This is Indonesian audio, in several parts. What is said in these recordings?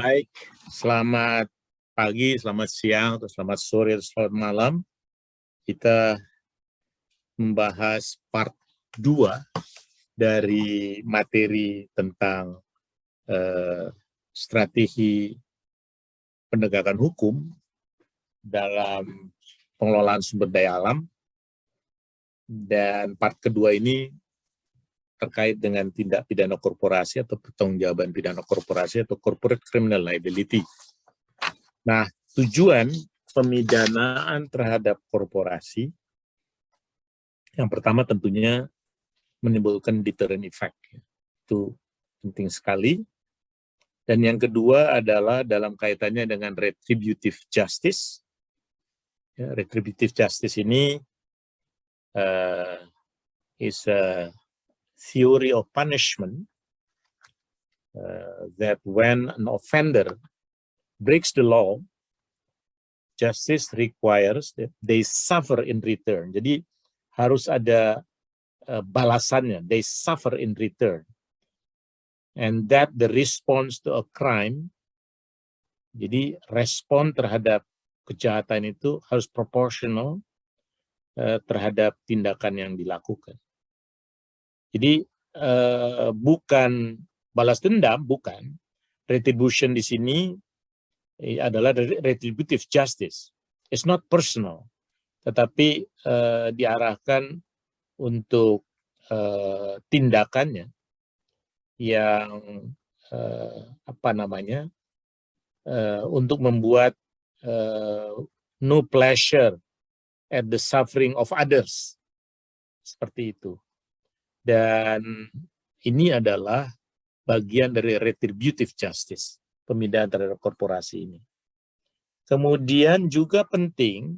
Baik, selamat pagi, selamat siang, atau selamat sore, atau selamat malam. Kita membahas part 2 dari materi tentang strategi penegakan hukum dalam pengelolaan sumber daya alam. Dan part kedua ini terkait dengan tindak pidana korporasi atau pertanggungjawaban pidana korporasi atau corporate criminal liability. Nah, tujuan pemidanaan terhadap korporasi yang pertama tentunya menimbulkan deterrent effect. Itu penting sekali. Dan yang kedua adalah dalam kaitannya dengan retributive justice. Ya, retributive justice ini is a theory of punishment that when an offender breaks the law, justice requires that they suffer in return. Jadi harus ada balasannya, they suffer in return. And that the response to a crime, jadi respon terhadap kejahatan itu harus proportional terhadap tindakan yang dilakukan. Jadi bukan balas dendam, bukan. Retribution di sini adalah retributive justice. It's not personal, tetapi diarahkan untuk tindakannya yang untuk membuat no pleasure at the suffering of others, seperti itu. Dan ini adalah bagian dari retributive justice, pemindahan terhadap korporasi ini. Kemudian juga penting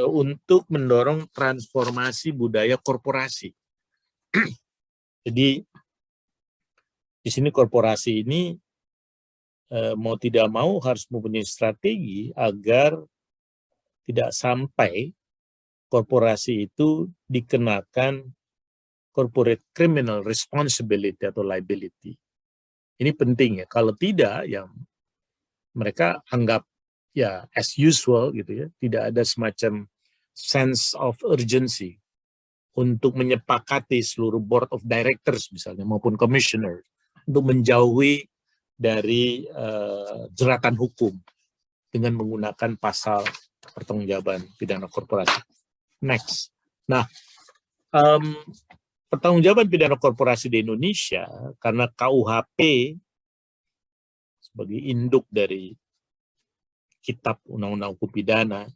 untuk mendorong transformasi budaya korporasi. Jadi di sini korporasi ini mau tidak mau harus mempunyai strategi agar tidak sampai korporasi itu dikenakan corporate criminal responsibility atau liability. Ini penting ya. Kalau tidak, ya mereka anggap ya as usual gitu ya. Tidak ada semacam sense of urgency untuk menyepakati seluruh board of directors misalnya maupun commissioner untuk menjauhi dari jeratan hukum dengan menggunakan pasal pertanggungjawaban pidana korporasi. Next. Nah, pertanggungjawaban pidana korporasi di Indonesia karena KUHP sebagai induk dari kitab Undang-Undang Hukum Pidana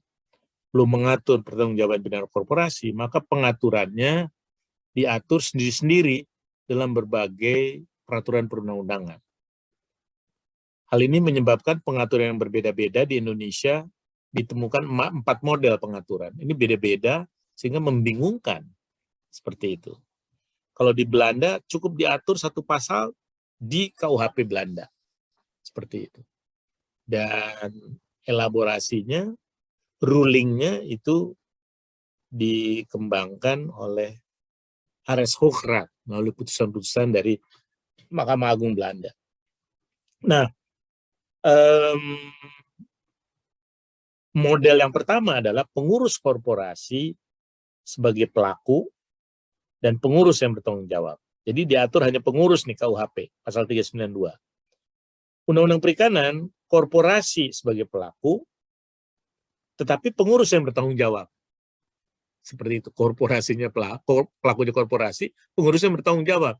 belum mengatur pertanggungjawaban pidana korporasi, maka pengaturannya diatur sendiri-sendiri dalam berbagai peraturan perundang-undangan. Hal ini menyebabkan pengaturan yang berbeda-beda di Indonesia ditemukan 4 model pengaturan. Ini beda-beda sehingga membingungkan seperti itu. Kalau di Belanda cukup diatur satu pasal di KUHP Belanda. Seperti itu. Dan elaborasinya, rulingnya itu dikembangkan oleh Ares Hoogstraat melalui putusan-putusan dari Mahkamah Agung Belanda. Nah, model yang pertama adalah pengurus korporasi sebagai pelaku dan pengurus yang bertanggung jawab. Jadi diatur hanya pengurus nih KUHP, pasal 392. Undang-Undang Perikanan, korporasi sebagai pelaku, tetapi pengurus yang bertanggung jawab. Seperti itu, korporasinya pelakunya korporasi, pengurusnya bertanggung jawab.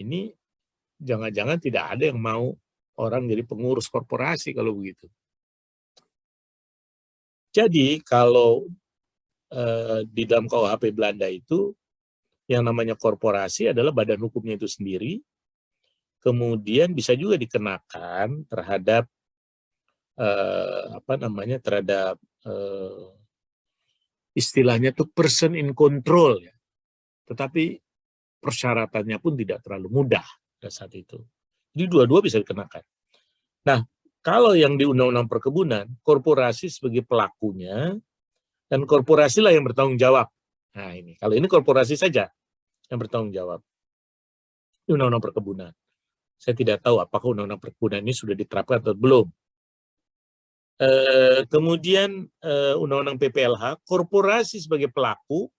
Ini jangan-jangan tidak ada yang mau orang jadi pengurus korporasi kalau begitu. Jadi kalau di dalam KUHP Belanda itu yang namanya korporasi adalah badan hukumnya itu sendiri, kemudian bisa juga dikenakan terhadap istilahnya itu person in control ya. Tetapi persyaratannya pun tidak terlalu mudah pada saat itu. Jadi dua-dua bisa dikenakan. Nah, kalau yang di Undang-Undang Perkebunan, korporasi sebagai pelakunya dan korporasilah yang bertanggung jawab. Nah ini, kalau ini korporasi saja yang bertanggung jawab. Di Undang-Undang Perkebunan. Saya tidak tahu apakah undang-undang perkebunan ini sudah diterapkan atau belum. Kemudian undang-undang PPLH, korporasi sebagai pelaku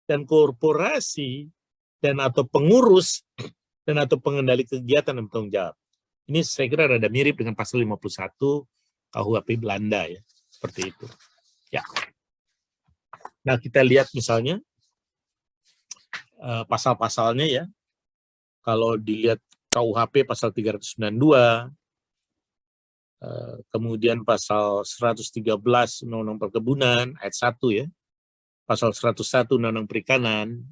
dan korporasi dan atau pengurus dan atau pengendali kegiatan dan bertanggung jawab. Ini saya kira rada mirip dengan pasal 51 KUHP Belanda ya, seperti itu. Ya. Nah, kita lihat misalnya pasal-pasalnya ya. Kalau dilihat KUHP pasal 392, kemudian pasal 113 Undang-Undang Perkebunan ayat 1 ya, pasal 101 Undang-Undang Perikanan,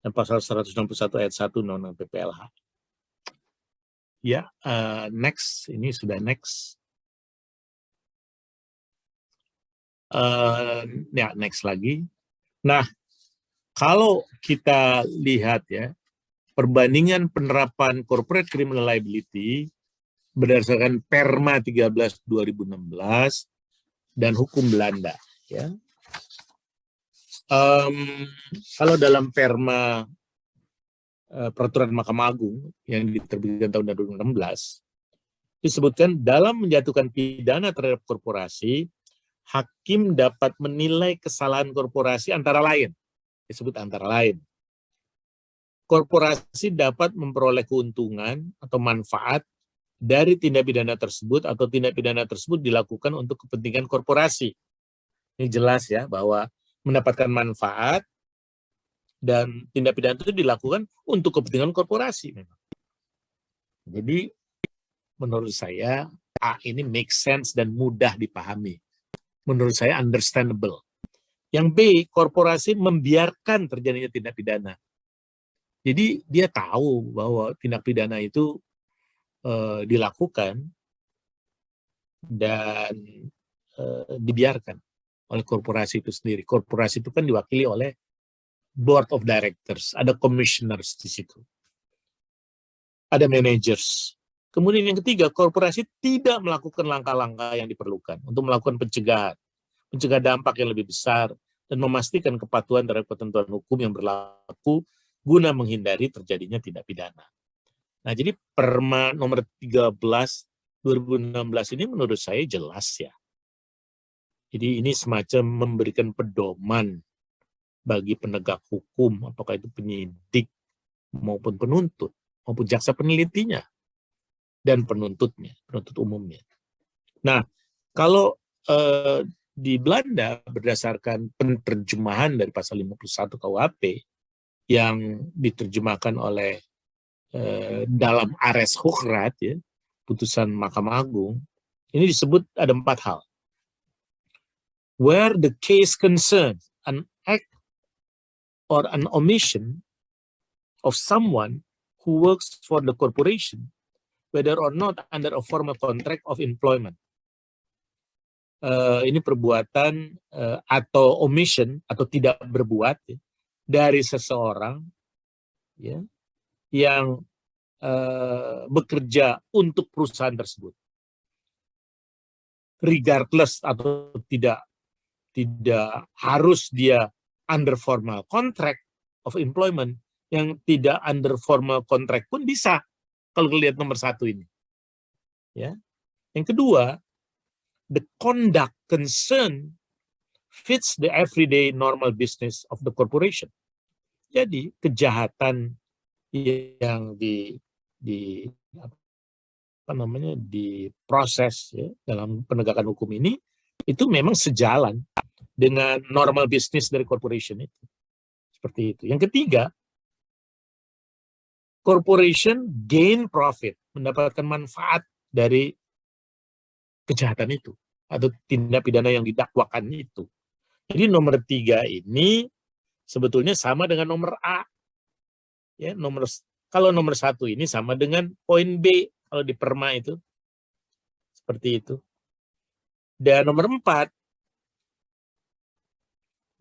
dan pasal 161 ayat 1 Undang-Undang PPLH. Ya, next, ini sudah next. Ya, next lagi. Nah, kalau kita lihat ya, perbandingan penerapan corporate criminal liability berdasarkan Perma 13 2016 dan hukum Belanda ya. Kalau dalam Perma peraturan Mahkamah Agung yang diterbitkan tahun 2016 disebutkan dalam menjatuhkan pidana terhadap korporasi, hakim dapat menilai kesalahan korporasi antara lain, disebut antara lain. Korporasi dapat memperoleh keuntungan atau manfaat dari tindak pidana tersebut atau tindak pidana tersebut dilakukan untuk kepentingan korporasi. Ini jelas ya bahwa mendapatkan manfaat dan tindak pidana itu dilakukan untuk kepentingan korporasi memang. Jadi menurut saya ini make sense dan mudah dipahami. Menurut saya understandable. Yang B, korporasi membiarkan terjadinya tindak pidana. Jadi dia tahu bahwa tindak pidana itu dilakukan dan dibiarkan oleh korporasi itu sendiri. Korporasi itu kan diwakili oleh board of directors, ada commissioners di situ, ada managers. Kemudian yang ketiga, korporasi tidak melakukan langkah-langkah yang diperlukan untuk melakukan pencegahan, mencegah dampak yang lebih besar, dan memastikan kepatuhan terhadap ketentuan hukum yang berlaku guna menghindari terjadinya tindak pidana. Nah, jadi Perma nomor 13 2016 ini menurut saya jelas ya. Jadi ini semacam memberikan pedoman bagi penegak hukum, apakah itu penyidik maupun penuntut, maupun jaksa penelitinya, dan penuntutnya, penuntut umumnya. Nah, kalau di Belanda berdasarkan penerjemahan dari pasal 51 KUHP yang diterjemahkan oleh dalam Ares Hoogstraat ya, putusan Mahkamah Agung, ini disebut ada 4 hal. Where the case concerns an act or an omission of someone who works for the corporation, whether or not under a formal contract of employment. Ini perbuatan atau omission atau tidak berbuat ya, dari seseorang ya, yang bekerja untuk perusahaan tersebut, regardless atau tidak harus dia under formal contract of employment, yang tidak under formal contract pun bisa kalau lihat nomor 1 ini. Ya. Yang kedua, the conduct concern fits the everyday normal business of the corporation. Jadi kejahatan yang diproses ya, dalam penegakan hukum ini itu memang sejalan dengan normal business dari corporation itu. Seperti itu. Yang ketiga, corporation gain profit, mendapatkan manfaat dari kejahatan itu atau tindak pidana yang didakwakan itu. Jadi nomor 3 ini sebetulnya sama dengan nomor A. Ya, kalau nomor 1 ini sama dengan poin B kalau di Perma itu. Seperti itu. Dan nomor 4,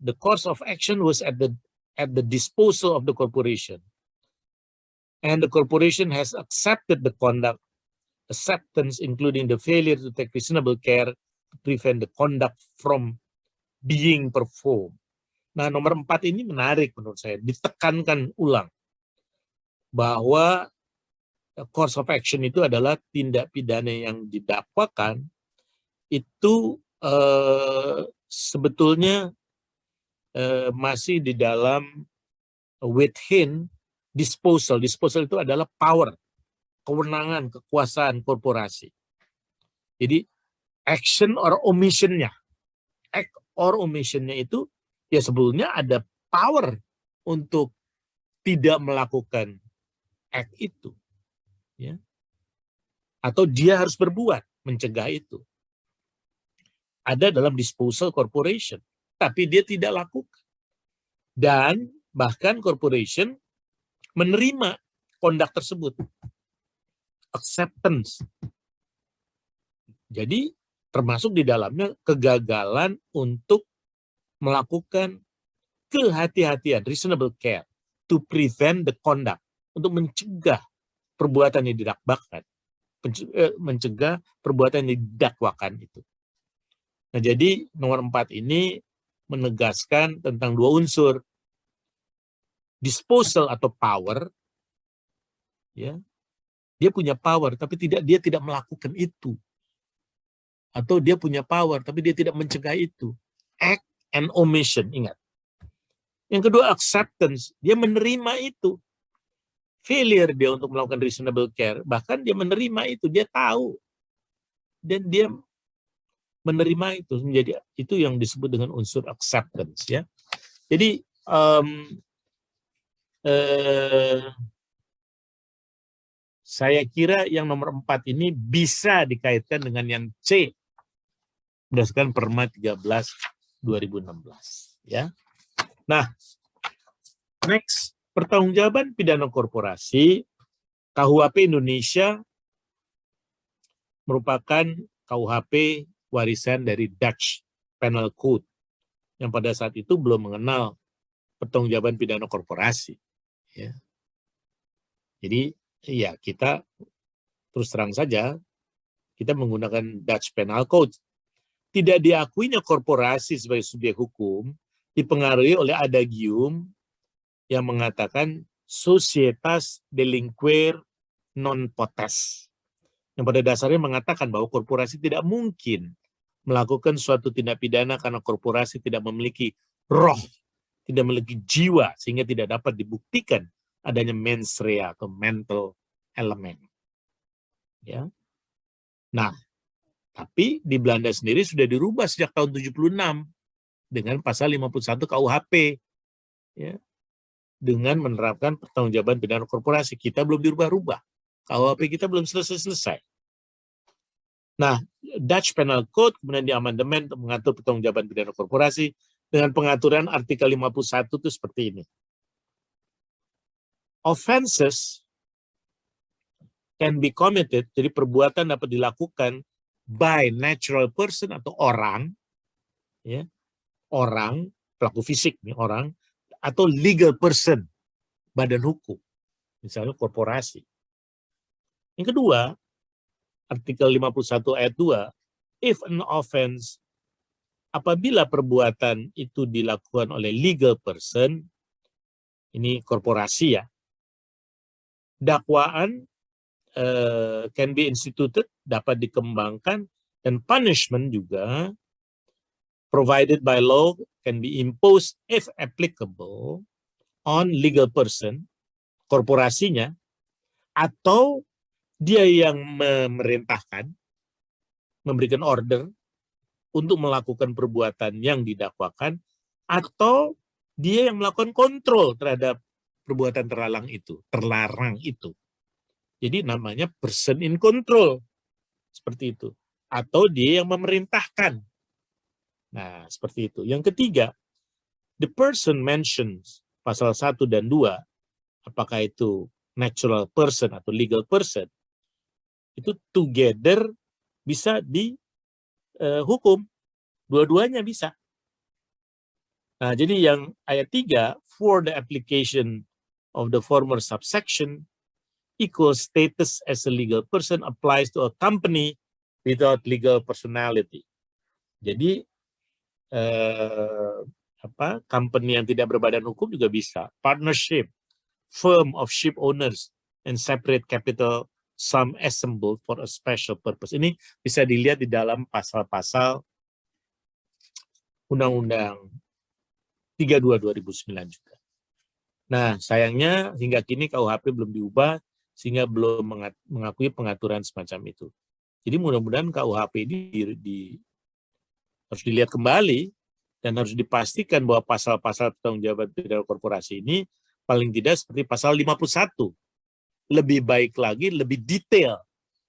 the course of action was at the disposal of the corporation. And the corporation has accepted the conduct, acceptance including the failure to take reasonable care to prevent the conduct from being performed. Nah, nomor 4 ini menarik menurut saya, ditekankan ulang bahwa course of action itu adalah tindak pidana yang didakwakan itu sebetulnya masih di dalam within disposal. Disposal itu adalah power, kewenangan, kekuasaan korporasi. Jadi action or omission-nya, act or omission-nya itu ya sebetulnya ada power untuk tidak melakukan act itu, ya. Atau dia harus berbuat mencegah itu. Ada dalam disposal corporation, tapi dia tidak lakukan. Dan bahkan corporation menerima conduct tersebut, acceptance. Jadi termasuk di dalamnya kegagalan untuk melakukan kehati-hatian, reasonable care, to prevent the conduct, untuk mencegah perbuatan yang didakwakan, mencegah perbuatan yang didakwakan itu. Nah, jadi nomor 4 ini menegaskan tentang dua unsur, disposal atau power, ya, dia punya power tapi dia tidak melakukan itu, atau dia punya power tapi dia tidak mencegah itu, act and omission, ingat. Yang kedua acceptance, dia menerima itu. Failure dia untuk melakukan reasonable care, bahkan dia menerima itu, dia tahu dan dia menerima itu, menjadi itu yang disebut dengan unsur acceptance, ya. Jadi saya kira yang nomor 4 ini bisa dikaitkan dengan yang C berdasarkan Perma 13 2016, ya. Nah, next, pertanggungjawaban pidana korporasi, KUHP Indonesia merupakan KUHP warisan dari Dutch Penal Code yang pada saat itu belum mengenal pertanggungjawaban pidana korporasi, ya. Jadi ya kita terus terang saja kita menggunakan Dutch Penal Code. Tidak diakuinya korporasi sebagai subjek hukum dipengaruhi oleh adagium yang mengatakan societas delinquere non potest, yang pada dasarnya mengatakan bahwa korporasi tidak mungkin melakukan suatu tindak pidana karena korporasi tidak memiliki roh, tidak memiliki jiwa, sehingga tidak dapat dibuktikan adanya mens rea atau mental element, ya. Nah, tapi di Belanda sendiri sudah dirubah sejak tahun 76 dengan pasal 51 KUHP, ya, dengan menerapkan pertanggungjawaban pidana korporasi. Kita belum dirubah-rubah. KUHP kita belum selesai-selesai. Nah, Dutch Penal Code kemudian diamandemen untuk mengatur pertanggungjawaban pidana korporasi dengan pengaturan artikel 51 itu seperti ini. Offenses can be committed, jadi perbuatan dapat dilakukan by natural person atau orang, ya, orang, pelaku fisik nih orang, atau legal person, badan hukum, misalnya korporasi. Yang kedua, artikel 51 ayat 2, if an offense, apabila perbuatan itu dilakukan oleh legal person, ini korporasi, ya, dakwaan can be instituted, dapat dikembangkan, dan punishment juga provided by law can be imposed if applicable on legal person, korporasinya, atau dia yang memerintahkan, memberikan order untuk melakukan perbuatan yang didakwakan, atau dia yang melakukan kontrol terhadap perbuatan terlarang itu. Jadi namanya person in control, seperti itu. Atau dia yang memerintahkan. Nah, seperti itu. Yang ketiga, the person mentions pasal 1 dan 2, apakah itu natural person atau legal person, itu together bisa dihukum. Dua-duanya bisa. Nah, jadi yang ayat 3, for the application of the former subsection, equal status as a legal person applies to a company without legal personality. Jadi company yang tidak berbadan hukum juga bisa. Partnership, firm of ship owners and separate capital sum assembled for a special purpose. Ini bisa dilihat di dalam pasal-pasal Undang-Undang 32 2009 juga. Nah, sayangnya hingga kini KUHP belum diubah sehingga belum mengakui pengaturan semacam itu. Jadi mudah-mudahan KUHP ini harus dilihat kembali dan harus dipastikan bahwa pasal-pasal pertanggungjawaban pidana korporasi ini paling tidak seperti pasal 51. Lebih baik lagi, lebih detail.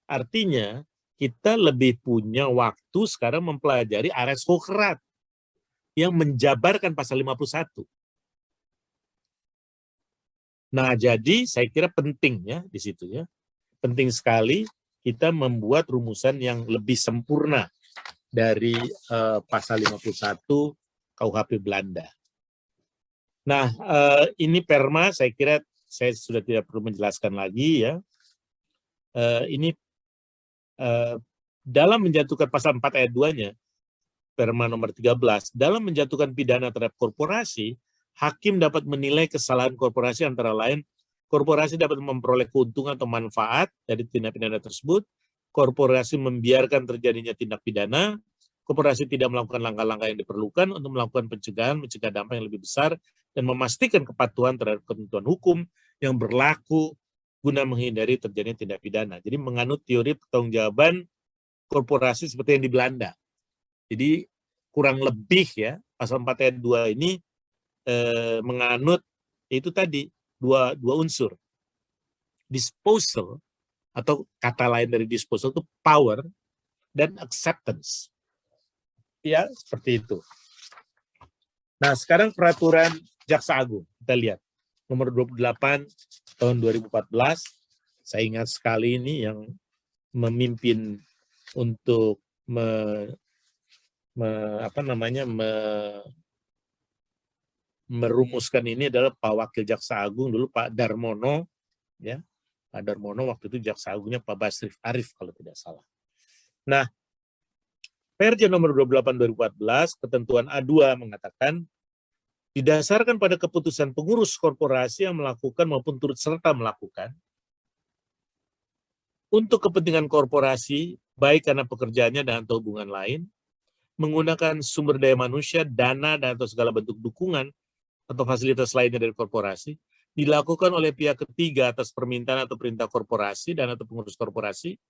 Artinya kita lebih punya waktu sekarang mempelajari Ares Kokrat yang menjabarkan pasal 51. Nah, jadi saya kira penting ya di situ ya. Penting sekali kita membuat rumusan yang lebih sempurna dari pasal 51 KUHP Belanda. Nah, ini perma saya kira saya sudah tidak perlu menjelaskan lagi ya. Ini dalam menjatuhkan pasal 4 ayat 2-nya, perma nomor 13, dalam menjatuhkan pidana terhadap korporasi, hakim dapat menilai kesalahan korporasi antara lain, korporasi dapat memperoleh keuntungan atau manfaat dari tindak pidana tersebut, korporasi membiarkan terjadinya tindak pidana, korporasi tidak melakukan langkah-langkah yang diperlukan untuk melakukan pencegahan, mencegah dampak yang lebih besar, dan memastikan kepatuhan terhadap ketentuan hukum yang berlaku guna menghindari terjadinya tindak pidana. Jadi menganut teori pertanggungjawaban korporasi seperti yang di Belanda. Jadi kurang lebih ya, pasal 4 ayat 2 ini menganut itu tadi dua unsur. Disposal, atau kata lain dari disposal itu power dan acceptance. Ya, seperti itu. Nah, sekarang peraturan Jaksa Agung, kita lihat. Nomor 28 tahun 2014, saya ingat sekali ini yang memimpin untuk merumuskan ini adalah Pak Wakil Jaksa Agung dulu, Pak Darmono, ya. Pak Darmono waktu itu Jaksa Agungnya Pak Basrif Arif kalau tidak salah. Nah, Perja nomor 28 2014, ketentuan A2 mengatakan, didasarkan pada keputusan pengurus korporasi yang melakukan maupun turut serta melakukan, untuk kepentingan korporasi, baik karena pekerjaannya dan atau hubungan lain, menggunakan sumber daya manusia, dana, dan atau segala bentuk dukungan atau fasilitas lainnya dari korporasi, dilakukan oleh pihak ketiga atas permintaan atau perintah korporasi dan atau pengurus korporasi,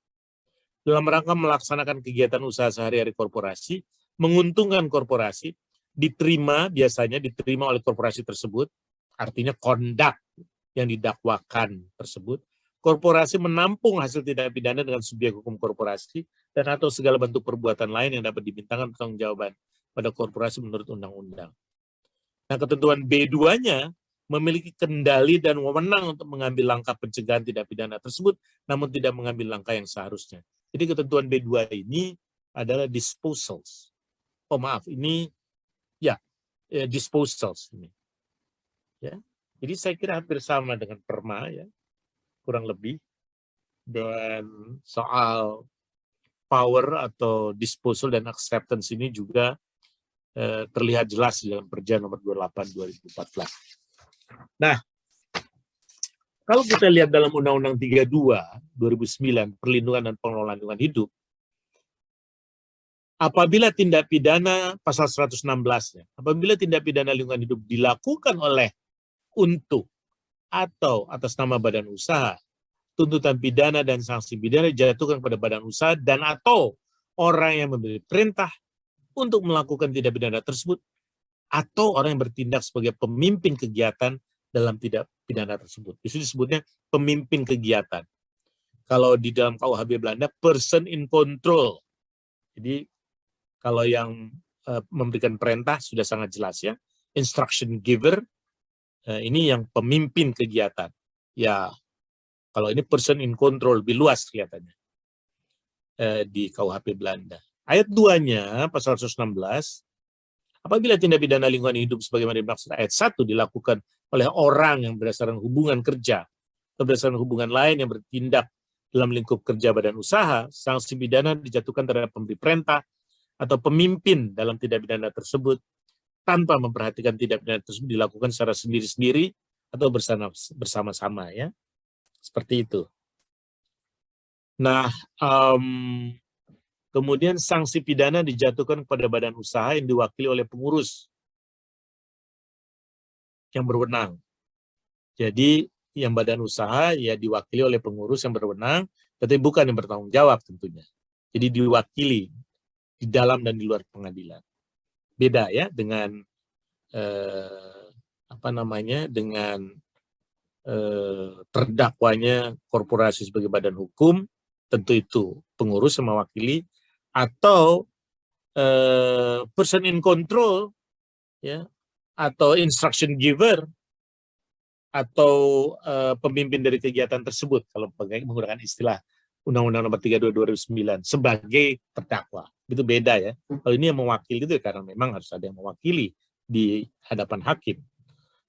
dalam rangka melaksanakan kegiatan usaha sehari-hari korporasi, menguntungkan korporasi, biasanya diterima oleh korporasi tersebut, artinya kondak yang didakwakan tersebut, korporasi menampung hasil tindak pidana dengan subjek hukum korporasi, dan atau segala bentuk perbuatan lain yang dapat dimintakan pertanggungjawaban pada korporasi menurut undang-undang. Nah, ketentuan B2-nya memiliki kendali dan wewenang untuk mengambil langkah pencegahan tindak pidana tersebut, namun tidak mengambil langkah yang seharusnya. Jadi ketentuan B2 ini adalah disposals. Oh maaf, ini ya disposals ini. Ya. Jadi saya kira hampir sama dengan perma ya, kurang lebih. Dan soal power atau disposal dan acceptance ini juga terlihat jelas di dalam Perja nomor 28 2014. Nah, kalau kita lihat dalam Undang-Undang 32 2009 perlindungan dan pengelolaan lingkungan hidup, apabila tindak pidana pasal 116 ya, apabila tindak pidana lingkungan hidup dilakukan oleh untuk atau atas nama badan usaha, tuntutan pidana dan sanksi pidana dijatuhkan kepada badan usaha dan atau orang yang memberi perintah untuk melakukan tindak pidana tersebut atau orang yang bertindak sebagai pemimpin kegiatan dalam tindak pidana tersebut. Itu disebutnya pemimpin kegiatan. Kalau di dalam KUHP Belanda, person in control. Jadi kalau yang memberikan perintah sudah sangat jelas ya. Instruction giver, ini yang pemimpin kegiatan. Ya, kalau ini person in control, lebih luas kelihatannya di KUHP Belanda. Ayat 2-nya, pasal 116, apabila tindak pidana lingkungan hidup sebagaimana dimaksud ayat 1 dilakukan oleh orang yang berdasarkan hubungan kerja atau berdasarkan hubungan lain yang bertindak dalam lingkup kerja badan usaha, sanksi pidana dijatuhkan terhadap pemberi perintah atau pemimpin dalam tindak pidana tersebut tanpa memperhatikan tindak pidana tersebut dilakukan secara sendiri-sendiri atau bersama-sama ya. Seperti itu. Nah, kemudian sanksi pidana dijatuhkan kepada badan usaha yang diwakili oleh pengurus yang berwenang. Jadi yang badan usaha ya diwakili oleh pengurus yang berwenang, tetapi bukan yang bertanggung jawab tentunya. Jadi diwakili di dalam dan di luar pengadilan. Beda ya dengan dengan terdakwanya korporasi sebagai badan hukum, tentu itu pengurus yang mewakili, atau person in control, ya, atau instruction giver, atau pemimpin dari kegiatan tersebut, kalau menggunakan istilah Undang-Undang Nomor 32 2009 sebagai terdakwa. Itu beda ya. Kalau ini yang mewakili itu karena memang harus ada yang mewakili di hadapan hakim.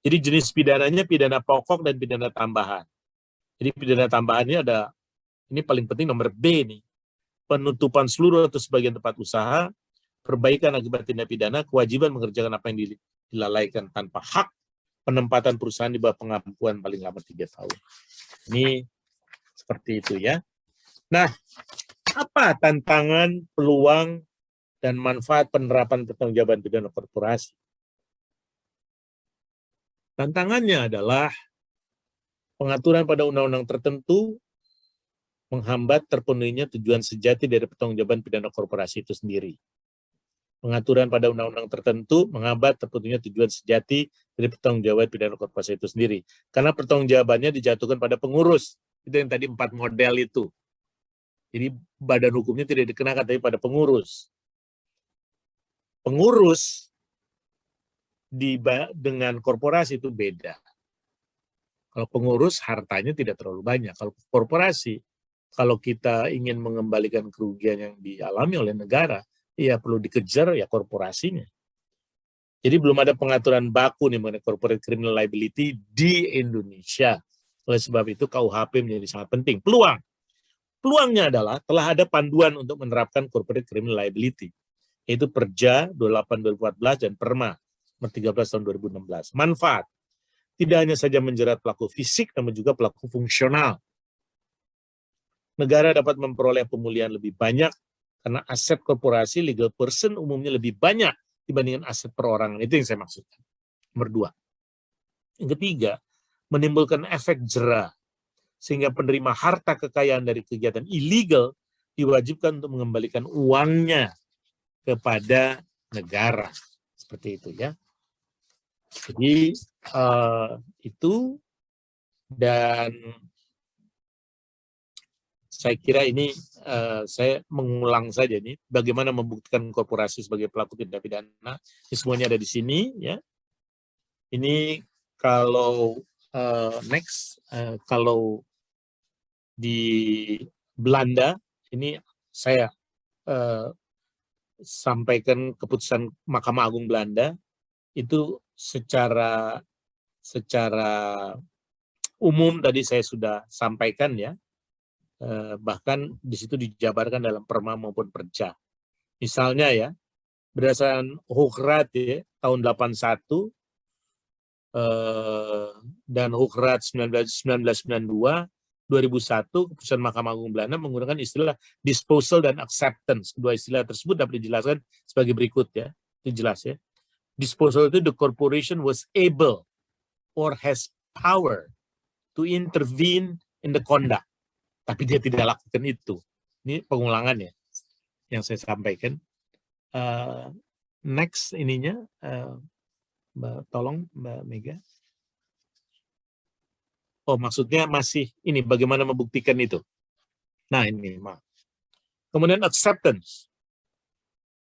Jadi jenis pidananya pidana pokok dan pidana tambahan. Jadi pidana tambahan ini paling penting nomor B nih. Penutupan seluruh atau sebagian tempat usaha, perbaikan akibat tindak pidana, kewajiban mengerjakan apa yang dilalaikan tanpa hak, penempatan perusahaan di bawah pengampuan paling lama 3 tahun. Ini seperti itu ya. Nah, apa tantangan, peluang, dan manfaat penerapan pertanggungjawaban pidana korporasi? Tantangannya adalah pengaturan pada undang-undang tertentu menghambat terpenuhinya tujuan sejati dari pertanggungjawaban pidana korporasi itu sendiri. Pengaturan pada undang-undang tertentu menghambat terpenuhinya tujuan sejati dari pertanggungjawaban pidana korporasi itu sendiri. Karena pertanggungjawabannya dijatuhkan pada pengurus. Itu yang tadi 4 model itu. Jadi badan hukumnya tidak dikenakan, tapi pada pengurus. Pengurus dengan korporasi itu beda. Kalau pengurus hartanya tidak terlalu banyak. Kalau korporasi, kalau kita ingin mengembalikan kerugian yang dialami oleh negara, ya perlu dikejar ya korporasinya. Jadi belum ada pengaturan baku nih mengenai corporate criminal liability di Indonesia. Oleh sebab itu KUHP menjadi sangat penting. Peluangnya adalah telah ada panduan untuk menerapkan corporate criminal liability, yaitu Perja 28/2014 dan Perma nomor 13 tahun 2016. Manfaat, tidak hanya saja menjerat pelaku fisik, namun juga pelaku fungsional. Negara dapat memperoleh pemulihan lebih banyak karena aset korporasi legal person umumnya lebih banyak dibandingkan aset perorangan. Itu yang saya maksudkan. Nomor 2. Yang ketiga, menimbulkan efek jera sehingga penerima harta kekayaan dari kegiatan ilegal diwajibkan untuk mengembalikan uangnya kepada negara. Seperti itu ya. Jadi itu, dan saya kira ini saya mengulang saja nih bagaimana membuktikan korporasi sebagai pelaku tindak pidana. Ini semuanya ada di sini ya. Ini kalau kalau di Belanda ini saya sampaikan keputusan Mahkamah Agung Belanda itu secara umum tadi saya sudah sampaikan ya. Bahkan di situ dijabarkan dalam Perma maupun Perja. Misalnya ya, berdasarkan Hukrat ya, tahun 81 dan Hukrat 1992, 2001, keputusan Mahkamah Agung Belanda menggunakan istilah disposal dan acceptance. Kedua istilah tersebut dapat dijelaskan sebagai berikut ya. Itu jelas ya. Disposal itu the corporation was able or has power to intervene in the conduct. Tapi dia tidak lakukan itu. Ini pengulangannya yang saya sampaikan. Next ininya, tolong Mbak Mega. Oh, maksudnya masih ini bagaimana membuktikan itu. Nah ini, maaf. Kemudian acceptance.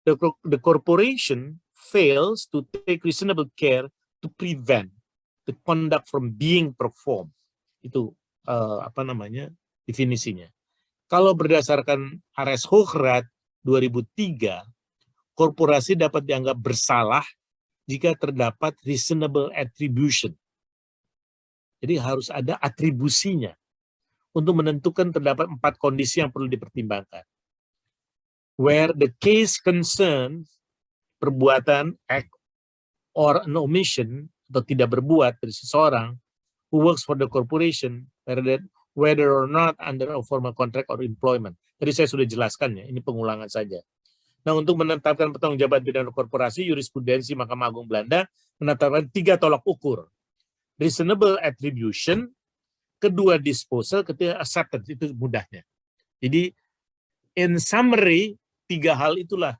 The corporation fails to take reasonable care to prevent the conduct from being performed. Itu definisinya. Kalau berdasarkan Ares Hukrat 2003, korporasi dapat dianggap bersalah jika terdapat reasonable attribution. Jadi harus ada atribusinya untuk menentukan terdapat 4 kondisi yang perlu dipertimbangkan. Where the case concerns perbuatan, act, or an omission, atau tidak berbuat dari seseorang who works for the corporation, whether or not under a formal contract or employment. Tadi saya sudah jelaskan ya, ini pengulangan saja. Nah, untuk menetapkan pertanggungjawaban pidana korporasi, jurisprudensi Mahkamah Agung Belanda menetapkan 3 tolak ukur. Reasonable attribution, kedua disposal, ketiga acceptance, itu mudahnya. Jadi, in summary, 3 hal itulah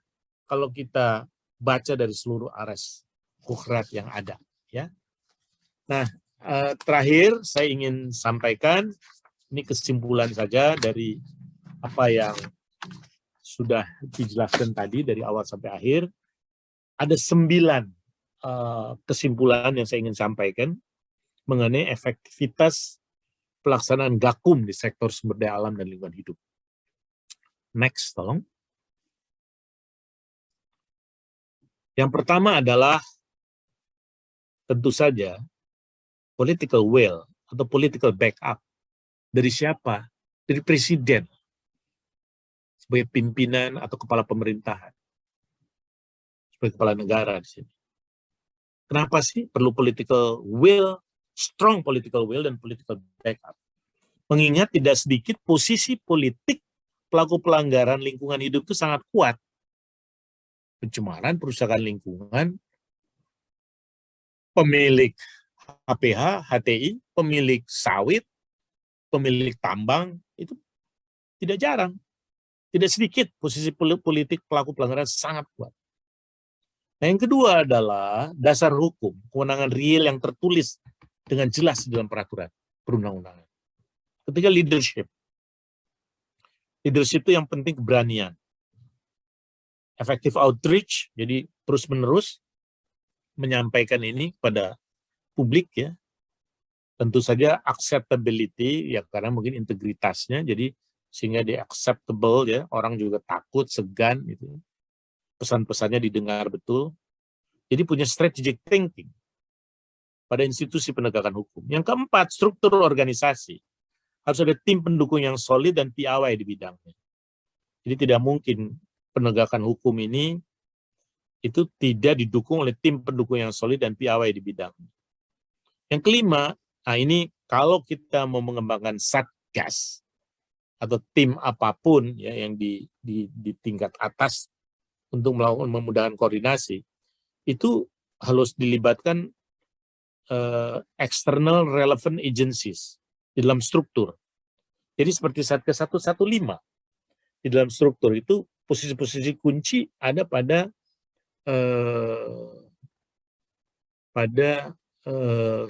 kalau kita baca dari seluruh aras Hoogstraat yang ada. Ya. Nah, terakhir saya ingin sampaikan, ini kesimpulan saja dari apa yang sudah dijelaskan tadi dari awal sampai akhir. Ada 9 kesimpulan yang saya ingin sampaikan mengenai efektivitas pelaksanaan Gakum di sektor sumber daya alam dan lingkungan hidup. Next, tolong. Yang pertama adalah tentu saja political will atau political backup. Dari siapa? Dari presiden sebagai pimpinan atau kepala pemerintahan, sebagai kepala negara di sini. Kenapa sih perlu political will, strong political will dan political backup? Mengingat tidak sedikit posisi politik pelaku pelanggaran lingkungan hidup itu sangat kuat. Pencemaran, perusakan lingkungan, pemilik HPH, HTI, pemilik sawit, pemilik tambang, itu tidak jarang. Tidak sedikit posisi politik pelaku pelanggaran sangat kuat. Nah, yang kedua adalah dasar hukum, kewenangan real yang tertulis dengan jelas di dalam peraturan perundang-undangan. Ketiga, leadership. Leadership itu yang penting keberanian. Effective outreach, jadi terus-menerus menyampaikan ini pada publik ya. Tentu saja acceptability, ya karena mungkin integritasnya, jadi sehingga dia acceptable ya, orang juga takut, segan gitu. Pesan-pesannya didengar betul. Jadi punya strategic thinking pada institusi penegakan hukum. Yang keempat, struktur organisasi. Harus ada tim pendukung yang solid dan piawai di bidangnya. Jadi tidak mungkin penegakan hukum ini itu tidak didukung oleh tim pendukung yang solid dan piawai di bidangnya. Yang kelima, nah ini kalau kita mau mengembangkan satgas atau tim apapun ya yang di tingkat atas untuk melakukan memudahkan koordinasi, itu harus dilibatkan external relevant agencies di dalam struktur. Jadi seperti Satgas 115 di dalam struktur itu posisi-posisi kunci ada pada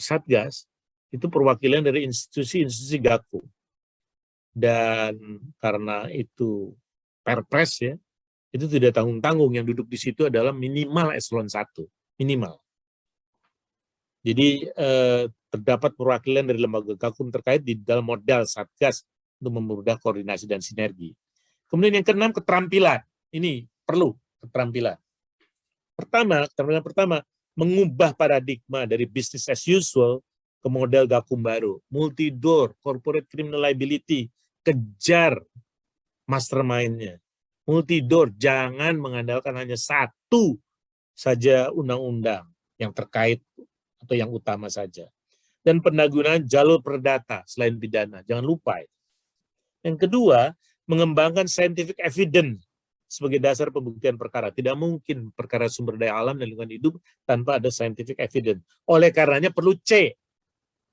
Satgas, itu perwakilan dari institusi-institusi Gakum. Dan karena itu perpres ya, itu tidak tanggung-tanggung, yang duduk di situ adalah minimal eselon 1, minimal. Jadi terdapat perwakilan dari lembaga Gakum terkait di dalam modal Satgas untuk mempermudah koordinasi dan sinergi. Kemudian yang keenam, keterampilan. Ini perlu keterampilan. Keterampilan pertama, mengubah paradigma dari business as usual ke model Gakum baru. Multi-door, corporate criminal liability, kejar mastermind-nya. Multi-door, jangan mengandalkan hanya satu saja undang-undang yang terkait atau yang utama saja. Dan pendagungan jalur perdata selain pidana, jangan lupa. Yang kedua, mengembangkan scientific evidence sebagai dasar pembuktian perkara. Tidak mungkin perkara sumber daya alam dan lingkungan hidup tanpa ada scientific evidence. Oleh karenanya perlu C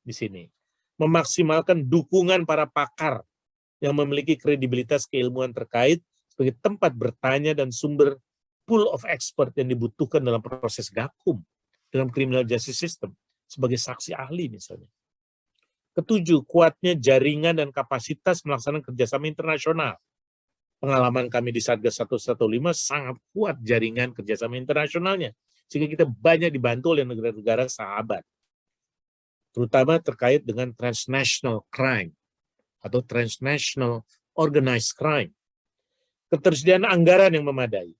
di sini. Memaksimalkan dukungan para pakar yang memiliki kredibilitas keilmuan terkait sebagai tempat bertanya dan sumber pool of expert yang dibutuhkan dalam proses Gakum, dalam criminal justice system, sebagai saksi ahli misalnya. Ketujuh, kuatnya jaringan dan kapasitas melaksanakan kerjasama internasional. Pengalaman kami di Satgas 115 sangat kuat jaringan kerjasama internasionalnya, sehingga kita banyak dibantu oleh negara-negara sahabat, terutama terkait dengan transnational crime atau transnational organized crime. Ketersediaan anggaran yang memadai.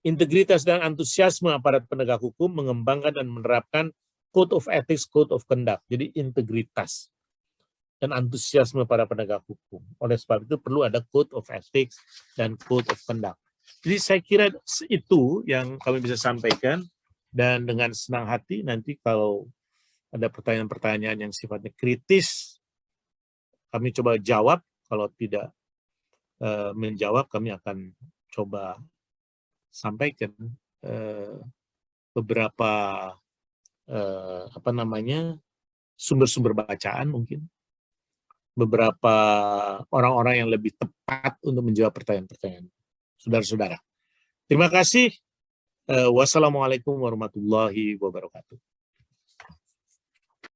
Integritas dan antusiasme aparat penegak hukum mengembangkan dan menerapkan Code of Ethics, Code of Conduct. Jadi integritas dan antusiasme para penegak hukum. Oleh sebab itu perlu ada Code of Ethics dan Code of Conduct. Jadi saya kira itu yang kami bisa sampaikan, dan dengan senang hati nanti kalau ada pertanyaan-pertanyaan yang sifatnya kritis kami coba jawab. Kalau tidak menjawab, kami akan coba sampaikan beberapa sumber-sumber bacaan, mungkin beberapa orang-orang yang lebih tepat untuk menjawab pertanyaan-pertanyaan saudara-saudara. Terima kasih. Wassalamualaikum warahmatullahi wabarakatuh.